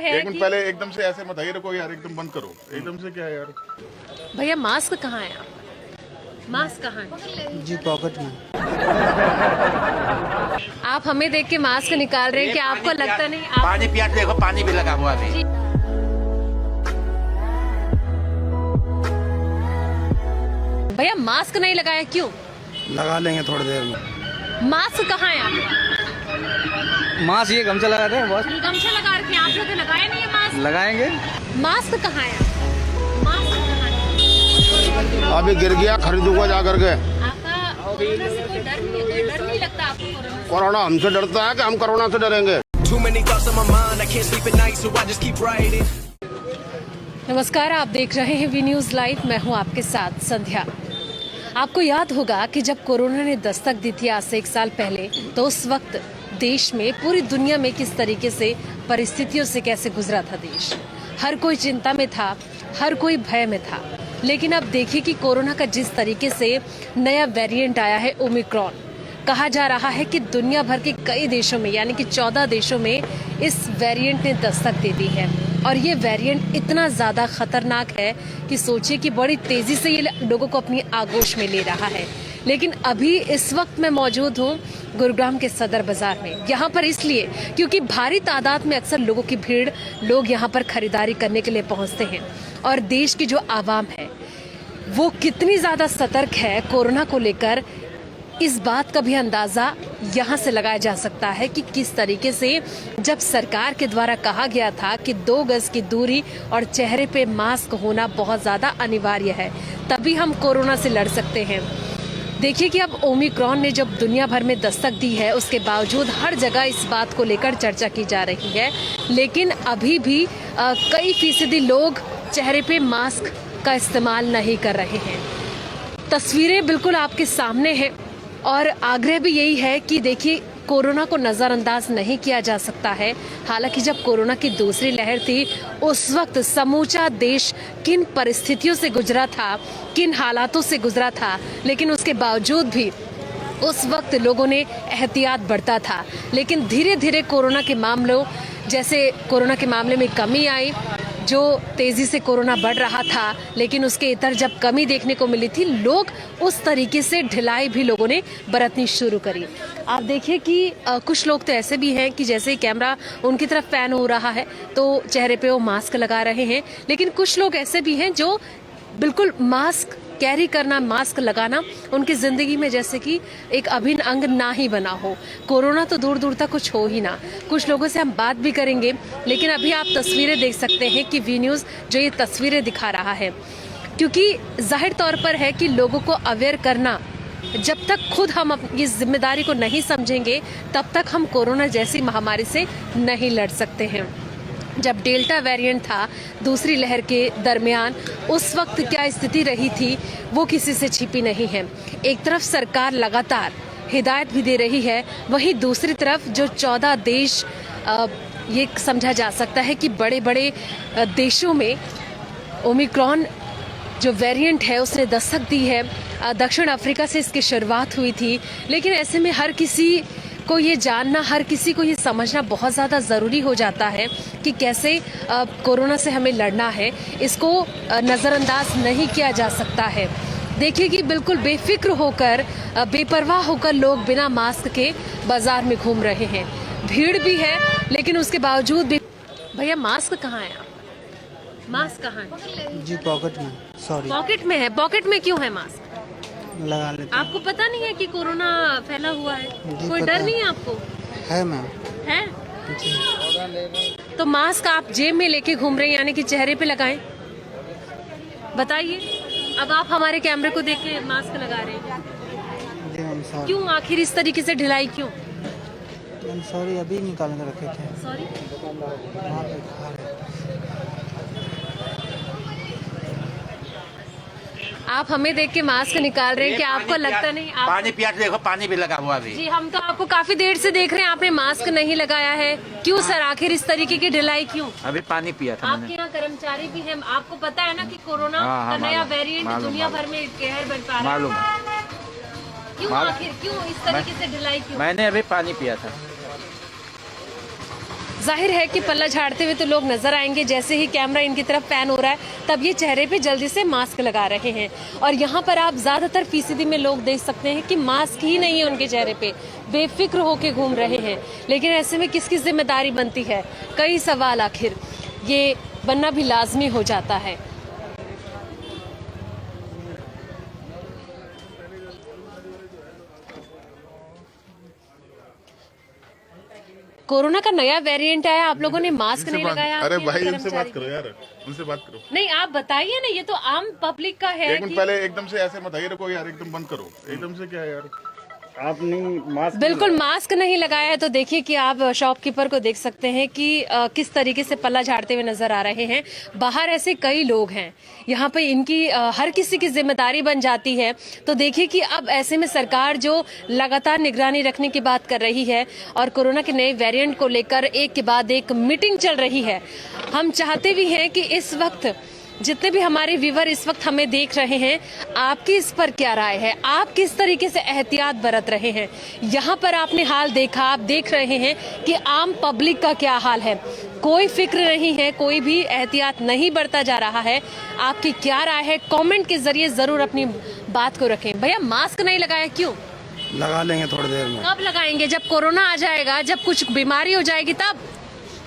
लेकिन पहले एकदम से ऐसे मत आइए, रुको यार, एकदम बंद करो। एकदम से क्या है यार? भैया मास्क कहाँ है? मास्क कहाँ है? जी पॉकेट में। आप हमें देख के मास्क निकाल रहे हैं कि आपको लगता नहीं आप पानी पिया देखो, पानी भी लगा हुआ अभी। भैया मास्क नहीं लगाया क्यों? लगा लेंगे थोड़ी देर में। मास्क कहाँ है आपका? मास्क ये गमछा लगा रहे हैं बस। गमछा लगा रखे हैं आप लोग, लगाया नहीं है मास्क? लगाएंगे। मास्क कहाँ है? मास्क कहाँ है? अभी गिर गया, खरीदूंगा जा करके। आपका कोरोना से कोई डर नहीं है? कोई डर नहीं लगता आपको कोरोना से? कोरोना हमसे डरता है कि हम कोरोना से डरेंगे? नमस्कार, आप देख रहे हैं वी न्यूज़ लाइव। मैं हूं आपके साथ संध्या। आपको याद होगा कि जब कोरोना ने दस्तक दी थी आज से 1 साल पहले, तो उस वक्त देश में, पूरी दुनिया में किस तरीके से परिस्थितियों से कैसे गुजरा था देश। हर कोई चिंता में था, हर कोई भय में था। लेकिन अब देखिए कि कोरोना का जिस तरीके से नया वेरिएंट आया है ओमिक्रॉन, कहा जा रहा है कि दुनिया भर के कई देशों में, यानी कि 14 देशों में इस वेरिएंट ने दस्तक दे दी है। और ये वेरिएंट इतना ज़्यादा खतरनाक है कि सोचिए कि बड़ी तेज़ी से ये लोगों को अपनी आगोश में ले रहा है। लेकिन अभी इस वक्त मैं मौजूद हूँ गुरुग्राम के सदर बाजार में। यहाँ पर इसलिए क्योंकि भारी तादाद में अक्सर लोगों की भीड़, लोग यहाँ पर खरीदारी करने के लिए पहुँचते हैं। और देश की जो आवाम है वो कितनी ज़्यादा सतर्क है कोरोना को लेकर, इस बात का भी अंदाज़ा यहाँ से लगाया जा सकता है कि किस तरीके से जब सरकार के द्वारा कहा गया था कि 2 गज की दूरी और चेहरे पे मास्क होना बहुत ज़्यादा अनिवार्य है, तभी हम कोरोना से लड़ सकते हैं। देखिए कि अब ओमिक्रॉन ने जब दुनिया भर में दस्तक दी है, उसके बावजूद हर जगह इस बात को लेकर चर्चा की जा रही है। लेकिन अभी भी कई फीसदी लोग चेहरे पे मास्क का इस्तेमाल नहीं कर रहे हैं। तस्वीरें बिल्कुल आपके सामने हैं और आग्रह भी यही है कि देखिए, कोरोना को नज़रअंदाज नहीं किया जा सकता है। हालांकि जब कोरोना की दूसरी लहर थी, उस वक्त समूचा देश किन परिस्थितियों से गुजरा था, किन हालातों से गुजरा था, लेकिन उसके बावजूद भी उस वक्त लोगों ने एहतियात बरता था। लेकिन धीरे धीरे कोरोना के मामलों, जैसे कोरोना के मामले में कमी आई, जो तेज़ी से कोरोना बढ़ रहा था, लेकिन उसके इतर जब कमी देखने को मिली थी, लोग उस तरीके से ढिलाई भी लोगों ने बरतनी शुरू करी। आप देखिए कि कुछ लोग तो ऐसे भी हैं कि जैसे ही कैमरा उनकी तरफ पैन हो रहा है तो चेहरे पे वो मास्क लगा रहे हैं। लेकिन कुछ लोग ऐसे भी हैं जो बिल्कुल मास्क कैरी करना, मास्क लगाना उनकी ज़िंदगी में जैसे कि एक अभिन्न अंग ना ही बना हो। कोरोना तो दूर दूर तक कुछ हो ही ना। कुछ लोगों से हम बात भी करेंगे, लेकिन अभी आप तस्वीरें देख सकते हैं कि वी न्यूज़ जो ये तस्वीरें दिखा रहा है, क्योंकि जाहिर तौर पर है कि लोगों को अवेयर करना, जब तक खुद हम अपनी जिम्मेदारी को नहीं समझेंगे, तब तक हम कोरोना जैसी महामारी से नहीं लड़ सकते हैं। जब डेल्टा वेरिएंट था दूसरी लहर के दरमियान, उस वक्त क्या स्थिति रही थी वो किसी से छिपी नहीं है। एक तरफ सरकार लगातार हिदायत भी दे रही है, वहीं दूसरी तरफ जो 14 देश, ये समझा जा सकता है कि बड़े बड़े देशों में ओमिक्रॉन जो वेरिएंट है उसने दस्तक दी है। दक्षिण अफ्रीका से इसकी शुरुआत हुई थी। लेकिन ऐसे में हर किसी को ये जानना, हर किसी को ये समझना बहुत ज़्यादा ज़रूरी हो जाता है कि कैसे कोरोना से हमें लड़ना है। इसको नज़रअंदाज नहीं किया जा सकता है। देखिए कि बिल्कुल बेफिक्र होकर, बेपरवाह होकर लोग बिना मास्क के बाज़ार में घूम रहे हैं। भीड़ भी है, लेकिन उसके बावजूद भी। भैया मास्क कहाँ है? मास्क कहाँ है? जी पॉकेट में। सॉरी, पॉकेट में है। पॉकेट में क्यों है मास्क? लगा लेते आपको पता नहीं है कि कोरोना फैला हुआ है? कोई पता डर नहीं है आपको? है मैम। है जी। तो मास्क आप जेब में लेके घूम रहे हैं, यानी कि चेहरे पे लगाएं। बताइए, अब आप हमारे कैमरे को देख के मास्क लगा रहे हैं, जी मैम सॉरी। क्यों? आखिर इस तरीके से ढिलाई क्यों? मैम सॉरी, अभी निकाल के रखे थे सॉरी। वहाँ पे खा रहे थे। आप हमें देख के मास्क निकाल रहे हैं कि आपको लगता नहीं आप... पानी पिया देखो, पानी भी लगा हुआ अभी। जी, हम तो आपको काफी देर से देख रहे हैं, आपने मास्क नहीं लगाया है। क्यों सर? आखिर इस तरीके की ढिलाई क्यों? अभी पानी पिया था आपके यहाँ कर्मचारी भी हैं, आपको पता है ना कि कोरोना का नया वेरिएंट दुनिया भर में कहर बन पा रहा है। मालूम है। क्यों? आखिर क्यों इस तरीके से ढिलाई क्यों? मैंने अभी पानी पिया था। जाहिर है कि पल्ला झाड़ते हुए तो लोग नजर आएंगे। जैसे ही कैमरा इनकी तरफ पैन हो रहा है तब ये चेहरे पे जल्दी से मास्क लगा रहे हैं। और यहाँ पर आप ज्यादातर फीसदी में लोग देख सकते हैं कि मास्क ही नहीं है उनके चेहरे पे, बेफिक्र होके घूम रहे हैं। लेकिन ऐसे में किसकी जिम्मेदारी बनती है? कई सवाल आखिर ये बनना भी लाजमी हो जाता है। कोरोना का नया वेरिएंट आया, आप लोगों ने मास्क नहीं लगाया। अरे आपके भाई उनसे कर्मचारी बात करो यार, उनसे बात करो। नहीं, आप बताइए ना, ये तो आम पब्लिक का है एक मिनट पहले एकदम से ऐसे मत आइए, रुको यार, एकदम बंद करो। एकदम से क्या है यार, आप नहीं मास्क बिल्कुल मास्क नहीं लगाया है। तो देखिए कि आप शॉपकीपर को देख सकते हैं कि किस तरीके से पल्ला झाड़ते हुए नजर आ रहे हैं। बाहर ऐसे कई लोग हैं, यहाँ पे इनकी हर किसी की जिम्मेदारी बन जाती है। तो देखिए कि अब ऐसे में सरकार जो लगातार निगरानी रखने की बात कर रही है और कोरोना के नए वेरिएंट को लेकर एक के बाद एक मीटिंग चल रही है। हम चाहते भी हैं कि इस वक्त जितने भी हमारे व्यूवर इस वक्त हमें देख रहे हैं, आपकी इस पर क्या राय है? आप किस तरीके से एहतियात बरत रहे हैं? यहाँ पर आपने हाल देखा, आप देख रहे हैं कि आम पब्लिक का क्या हाल है। कोई फिक्र नहीं है, कोई भी एहतियात नहीं बरता जा रहा है। आपकी क्या राय है? कमेंट के जरिए जरूर अपनी बात को रखें। भैया मास्क नहीं लगाया क्यों? लगा लेंगे थोड़ी देर में। कब लगाएंगे? जब कोरोना आ जाएगा, जब कुछ बीमारी हो जाएगी तब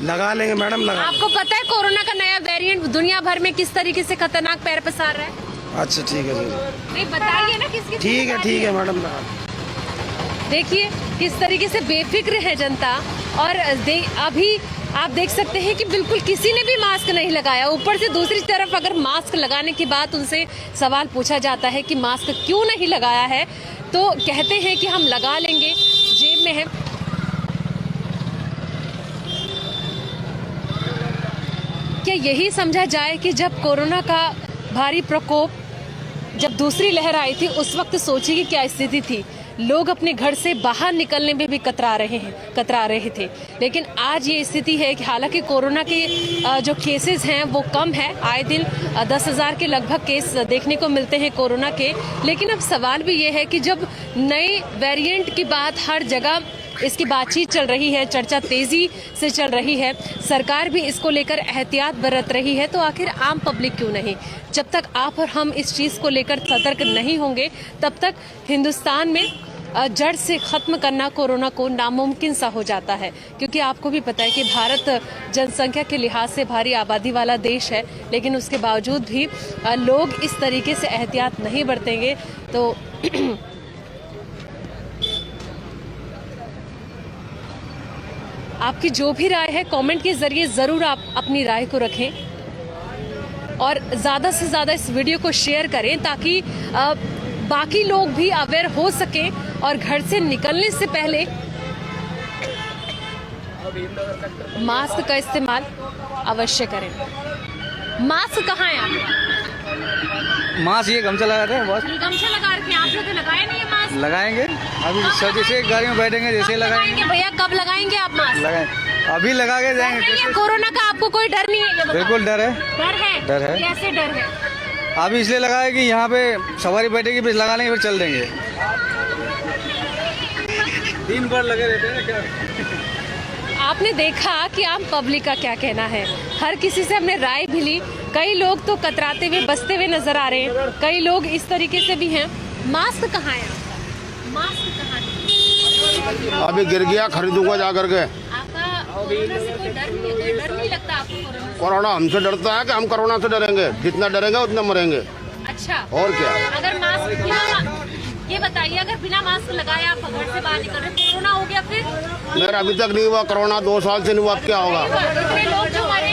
लगा लेंगे मैडम, लगा। आपको पता है कोरोना का नया वेरिएंट दुनिया भर में किस तरीके से खतरनाक पैर पसार रहा है? अच्छा ठीक है जी, नहीं बताइए ना किसकी। ठीक है मैडम, लगा। देखिए किस तरीके से बेफिक्र है जनता। और अभी आप देख सकते हैं कि बिल्कुल किसी ने भी मास्क नहीं लगाया। ऊपर से दूसरी तरफ अगर मास्क लगाने की बात उनसे सवाल पूछा जाता है कि मास्क क्यों नहीं लगाया है, तो कहते हैं कि हम लगा लेंगे, जेब में है। क्या यही समझा जाए कि जब कोरोना का भारी प्रकोप, जब दूसरी लहर आई थी, उस वक्त सोचिए कि क्या स्थिति थी? लोग अपने घर से बाहर निकलने में भी कतरा रहे थे। लेकिन आज ये स्थिति है कि हालांकि कोरोना के जो केसेस हैं वो कम है, आए दिन 10,000 के लगभग केस देखने को मिलते हैं कोरोना के। लेकिन अब सवाल भी ये है कि जब नए वेरिएंट की बात हर जगह इसकी बातचीत चल रही है, चर्चा तेजी से चल रही है, सरकार भी इसको लेकर एहतियात बरत रही है, तो आखिर आम पब्लिक क्यों नहीं? जब तक आप और हम इस चीज़ को लेकर सतर्क नहीं होंगे तब तक हिंदुस्तान में जड़ से खत्म करना कोरोना को नामुमकिन सा हो जाता है। क्योंकि आपको भी पता है कि भारत जनसंख्या के लिहाज से भारी आबादी वाला देश है, लेकिन उसके बावजूद भी लोग इस तरीके से एहतियात नहीं बरतेंगे। तो आपकी जो भी राय है कमेंट के जरिए जरूर आप अपनी राय को रखें और ज़्यादा से ज़्यादा इस वीडियो को शेयर करें ताकि बाकी लोग भी अवेयर हो सकें और घर से निकलने से पहले मास्क का इस्तेमाल अवश्य करें। मास्क कहाँ है आपका? मास्क ये गमछा लगा रहे हैं बस। गमछा लगा रखे हैं आप लोग, लगाए नहीं है मास्क? लगाएंगे अभी जैसे गाड़ी में बैठेंगे जैसे लगाएंगे। भैया कब लगाएंगे आप मास्क? लगाए अभी लगा के जाएंगे। नहीं, कोरोना का आपको कोई डर नहीं है? ये बताओ। बिल्कुल डर है। डर है? कैसे डर है? अभी इसलिए लगाए कि यहाँ पे सवारी बैठेगी, फिर लगा लेंगे, फिर चल देंगे। दिन भर लगे रहते हैं क्या? आपने देखा कि आम पब्लिक का क्या कहना है। हर किसी से हमने राय भी ली। कई लोग तो कतराते हुए बसते हुए नजर आ रहे हैं, कई लोग इस तरीके से भी हैं। मास्क कहाँ है आपका? मास्क कहाँ है? अभी गिर गया, खरीदूंगा जा करके। आपका कोरोना से कोई डर नहीं है? कोई डर नहीं लगता आपको कोरोना से? कोरोना हमसे डरता है कि हम कोरोना से डरेंगे? जितना डरेंगे उतना मरेंगे। अच्छा, और क्या? अगर मास्क ये बताइए, अगर बिना मास्क लगाए आप घर से बाहर निकल रहे, कोरोना हो गया फिर? मेरा अभी तक नहीं हुआ कोरोना, 2 साल से नहीं हुआ, अब क्या होगा? इतने लोग जो मरे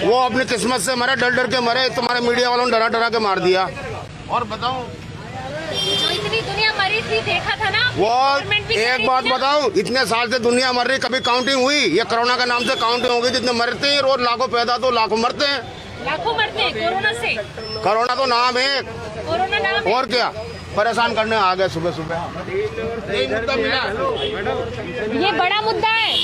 वो अपनी किस्मत से मरे, डर डर के मरे। तुम्हारे मीडिया वालों ने डरा डरा के मार दिया। और बताओ, जो इतनी दुनिया मरी थी, देखा था ना? वो गवर्नमेंट भी एक बात बताओ, इतने साल से दुनिया मर रही, कभी काउंटिंग हुई? ये कोरोना के नाम से काउंटिंग होगी? जितने मरते हैं रोज, लाखों पैदा तो लाखों मरते हैं। लाखों मरते हैं कोरोना से। कोरोना तो नाम है, कोरोना नाम है। और क्या? परेशान करने आ गए सुबह सुबह। यही मुद्दा मिला, ये बड़ा मुद्दा है।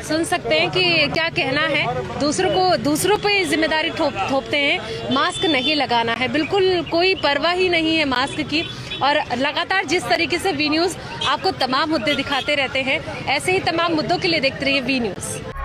सुन सकते हैं कि क्या कहना है। दूसरों पे जिम्मेदारी थोपते हैं। मास्क नहीं लगाना है, बिल्कुल कोई परवाह ही नहीं है मास्क की। और लगातार जिस तरीके से वी न्यूज़ आपको तमाम मुद्दे दिखाते रहते हैं, ऐसे ही तमाम मुद्दों के लिए देखते रहिए वी न्यूज़।